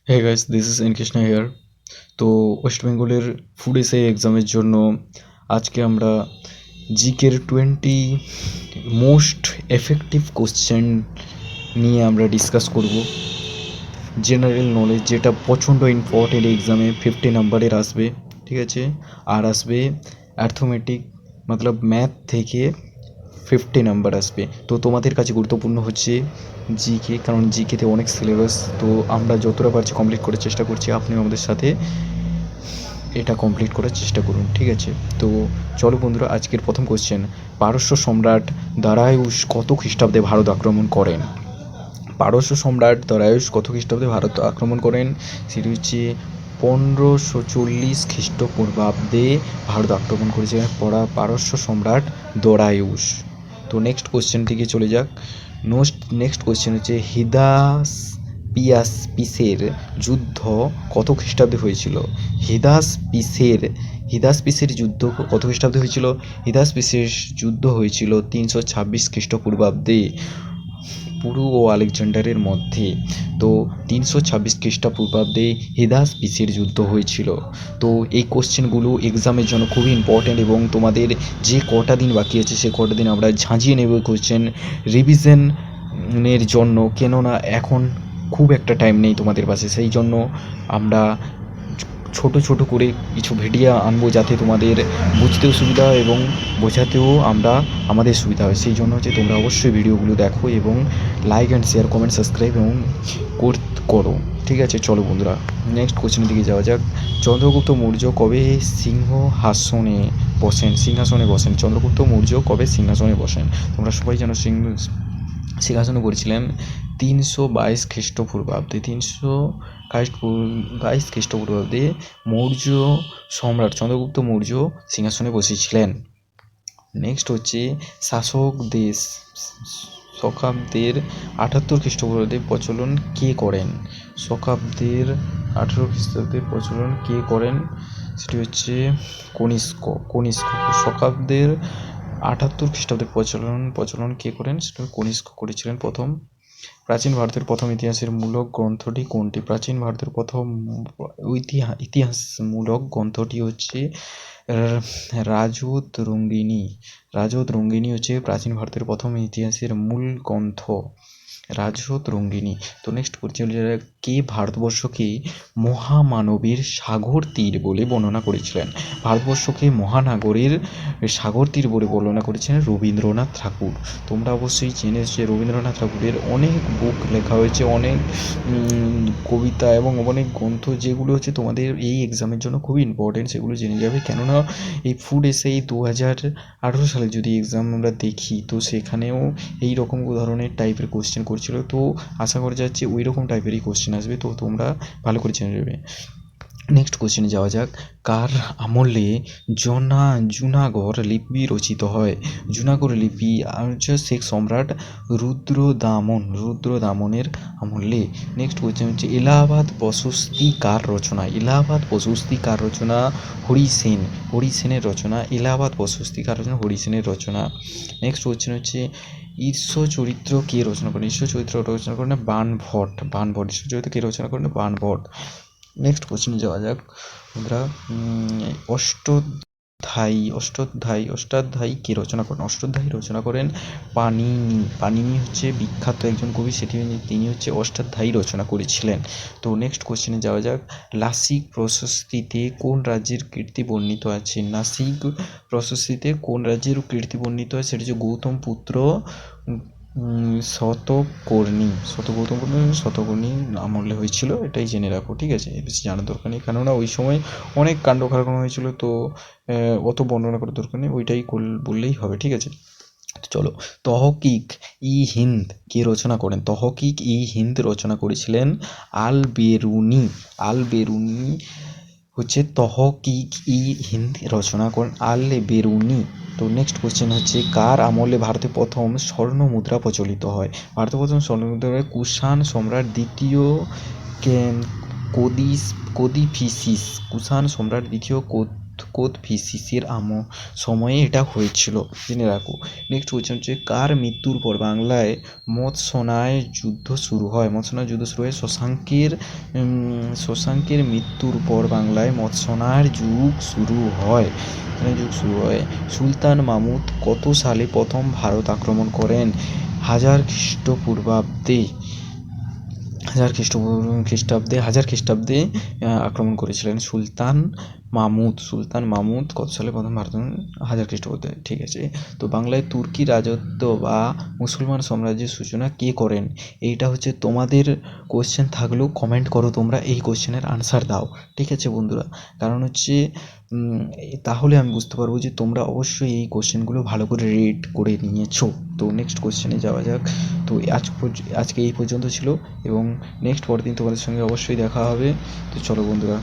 Hey guys, this is N Krishna here. তো west বেঙ্গলের food SI এক্সামের জন্য আজকে আমরা জিকের 20 মোস্ট এফেক্টিভ কোশ্চেন নিয়ে আমরা ডিসকাস করব। জেনারেল নলেজ যেটা প্রচণ্ড ইম্পর্টেন্ট, এক্সামে 50 নাম্বারের আসবে, ঠিক আছে। আর আসবে অ্যাথমেটিক, মতলব ম্যাথ থেকে 50 নাম্বার আসবে। তো তোমাদের কাছে গুরুত্বপূর্ণ হচ্ছে জিকে, কারণ জিকেতে অনেক সিলেবাস। তো আমরা যতটা পারছি কমপ্লিট করার চেষ্টা করছি, আপনিও আমাদের সাথে এটা কমপ্লিট করার চেষ্টা করুন, ঠিক আছে। তো চলো বন্ধুরা, আজকের প্রথম কোশ্চেন। পারস্য সম্রাট দারায়ুষ কত খ্রিস্টাব্দে ভারত আক্রমণ করেন? পারস্য সম্রাট দারায়ুষ কত খ্রিস্টাব্দে ভারত আক্রমণ করেন? সেটি হচ্ছে 1540 খ্রিস্টপূর্বাব্দে ভারত আক্রমণ করেছিলেন পারস্য সম্রাট দারায়ুষ। তো নেক্সট কোশ্চেন দিকে চলে যাক। নেক্সট কোশ্চেন হচ্ছে হিদাসপিসের যুদ্ধ কত খ্রিস্টাব্দে হয়েছিল? হিদাসপিসের যুদ্ধ কত খ্রিস্টাব্দে হয়েছিল? হিদাসপিসের যুদ্ধ হয়েছিল 326 খ্রিস্টপূর্বাব্দে পুরু ও আলেকজান্ডারের মধ্যে। তো 326 খ্রিস্টপূর্বাব্দে হিদাসপিসের যুদ্ধ হয়েছিল। তো এই কোশ্চেনগুলো এক্সামের জন্য খুবই ইম্পর্ট্যান্ট, এবং তোমাদের যে কটা দিন বাকি আছে সে কটা দিন আমরা ঝাঁঝিয়ে নেব কোশ্চেন রিভিশনের জন্য, কেননা এখন খুব একটা টাইম নেই তোমাদের পাশে। সেই জন্য আমরা ছোট ছোট করে কিছু ভিডিও আনবো, যাতে তোমাদের বুঝতেও সুবিধা হয় এবং বোঝাতেও আমাদের সুবিধা হয়। সেই জন্য হচ্ছে তোমরা অবশ্যই ভিডিওগুলো দেখো এবং like and share, comment, subscribe এবং করো, ঠিক আছে। চলো বন্ধুরা, নেক্সট কোশ্চেনের দিকে যাওয়া যাক। চন্দ্রগুপ্ত মৌর্য কবে সিংহাসনে বসেন? চন্দ্রগুপ্ত মৌর্য কবে সিংহাসনে বসেন? তোমরা সবাই জানো সিংহাসনে বলেছিলেন 322 খ্রিস্টপূর্বাব্দে। 322 খ্রিস্টপূর্বাব্দে মৌর্য সম্রাট চন্দ্রগুপ্ত মৌর্য সিংহাসনে বসেছিলেন। নেক্সট হচ্ছে শকাব্দের 78 খ্রিস্টপূর্বাব্দে প্রচলন কে করেন? শকাব্দের 18 খ্রিস্টাব্দে প্রচলন কে করেন? সেটি হচ্ছে কনিষ্ক। শকাব্দের 78 খ্রিস্টাব্দে প্রচলন কে করেন? সেটা কনিষ্ক করেছিলেন প্রথম। প্রাচীন ভারতের প্রথম ইতিহাসের মূলক গ্রন্থটি কোনটি? প্রাচীন ভারতের প্রথম ইতিহাসমূলক গ্রন্থটি হচ্ছে রাজতরঙ্গিনী হচ্ছে প্রাচীন ভারতের প্রথম ইতিহাসের মূল গ্রন্থ, রাজতরঙ্গিনী। তো নেক্সট কোশ্চেন, কে ভারতবর্ষকে মহামানবের সাগর তীর বলে বর্ণনা করেছিলেন? ভারতবর্ষকে মহানগরের সাগর তীর বলে বর্ণনা করেছিলেন রবীন্দ্রনাথ ঠাকুর। তোমরা অবশ্যই জেনেছো যে রবীন্দ্রনাথ ঠাকুরের অনেক বুক লেখা হয়েছে, অনেক কবিতা এবং অনেক গ্রন্থ, যেগুলো হচ্ছে তোমাদের এই এক্সামের জন্য খুবই ইম্পর্টেন্ট। সেগুলো জেনে যাবে, কেননা এই ফুড এসআই 2018 সালে যদি এক্সাম আমরা দেখি, তো সেখানেও এই রকম ধরনের টাইপের কোশ্চেন করছিল। তো আশা করা যাচ্ছে ওই রকম টাইপেরই কোশ্চেন আসবে, তো তোমরা ভালো করে জেনে নেবে। নেক্সট কোশ্চেনে যাওয়া যাক। কার আমলে জুনাগড় লিপি রচিত হয়? জুনাগড় লিপি হচ্ছে শেখ সম্রাট রুদ্রদামনের আমলে। নেক্সট কোশ্চেন হচ্ছে এলাহাবাদ প্রশস্তি কার রচনা? এলাহাবাদ প্রশস্তি কার রচনা? হরিসেনের রচনা। এলাহাবাদ প্রশস্তি কার রচনা? হরিসেনের রচনা। নেক্সট কোশ্চেন হচ্ছে ঈশ্বরচরিত্র কে রচনা করেন? ঈশ্বরচরিত্র রচনা করেন বাণভট্ট। ঈশ্বরচরিত্র কে রচনা করেন? বাণভট্ট। নেক্সট কোশ্চেনে যাওয়া যাক আমরা। অষ্টাধ্যায়ী কে রচনা করেন? অষ্টাধ্যায়ী রচনা করেন পাণিনি হচ্ছে বিখ্যাত একজন কবি, তিনি হচ্ছে অষ্টাধ্যায়ী রচনা করেছিলেন। তো নেক্সট কোশ্চেনে যাওয়া যাক। নাসিক প্রশস্তিতে কোন রাজ্যের কীর্তি বর্ণিত আছে? নাসিক প্রশস্তিতে কোন রাজ্যের কীর্তি বর্ণিত আছে? সেটা হচ্ছে গৌতম পুত্র শতকর্ণী আমলে হয়েছিল, এটাই জেনে রাখো, ঠিক আছে। বেশি জানার দরকার নেই, কেননা ওই সময় অনেক কাণ্ড কারখানা হয়েছিল, তো অত বর্ণনা করার দরকার নেই, ওইটাই বললেই হবে, ঠিক আছে। চলো, তহকিক ই হিন্দ কে রচনা করেন? তহকিক ই হিন্দ রচনা করেছিলেন আল বেরুনি হচ্ছে তহকিক ই হিন্দ রচনা করেন বেরুনি। তো নেক্সট কোশ্চেন হচ্ছে কার আমলে ভারতে প্রথম স্বর্ণ মুদ্রা প্রচলিত হয়? ভারতে প্রথম স্বর্ণ মুদ্রা হয় কুষাণ সম্রাট দ্বিতীয় কোদিফিসিস। কুষাণ সম্রাট দ্বিতীয় কোতভিসিসের সময়ে এটা হয়েছিল, জেনে রাখো। নেক্সট কোয়েশ্চেন হচ্ছে কার মৃত্যুর পর বাংলায় মৎস্যনায় যুদ্ধ শুরু হয়? মৎস্যনায় যুদ্ধ শুরু হয় শশাঙ্কের মৃত্যুর পর বাংলায় মৎস্যনার যুগ শুরু হয়। সুলতান মাহমুদ কত সালে প্রথম ভারত আক্রমণ করেন? 1000 খ্রিস্টাব্দে আক্রমণ করেছিলেন সুলতান মাহমুদ কত সালে প্রথম ভারত? 1000 খ্রিস্টাব্দে, ঠিক আছে। তো বাংলায় তুর্কি রাজত্ব বা মুসলমান সাম্রাজ্যের সূচনা কে করেন? এইটা হচ্ছে তোমাদের কোয়েশ্চেন থাকলেও কমেন্ট করো, তোমরা এই কোয়েশ্চেনের আনসার দাও, ঠিক আছে বন্ধুরা। কারণ হচ্ছে তাহলে আমি বুঝতে পারবো যে তোমরা অবশ্যই এই কোয়েশ্চেনগুলো ভালো করে রিড করে নিয়েছো। তো নেক্সট কোয়েশ্চেনে যাওয়া যাক। তো আজকে এই পর্যন্ত ছিল, এবং নেক্সট পরের দিন তোমাদের সঙ্গে অবশ্যই দেখা হবে। তো চলো বন্ধুরা।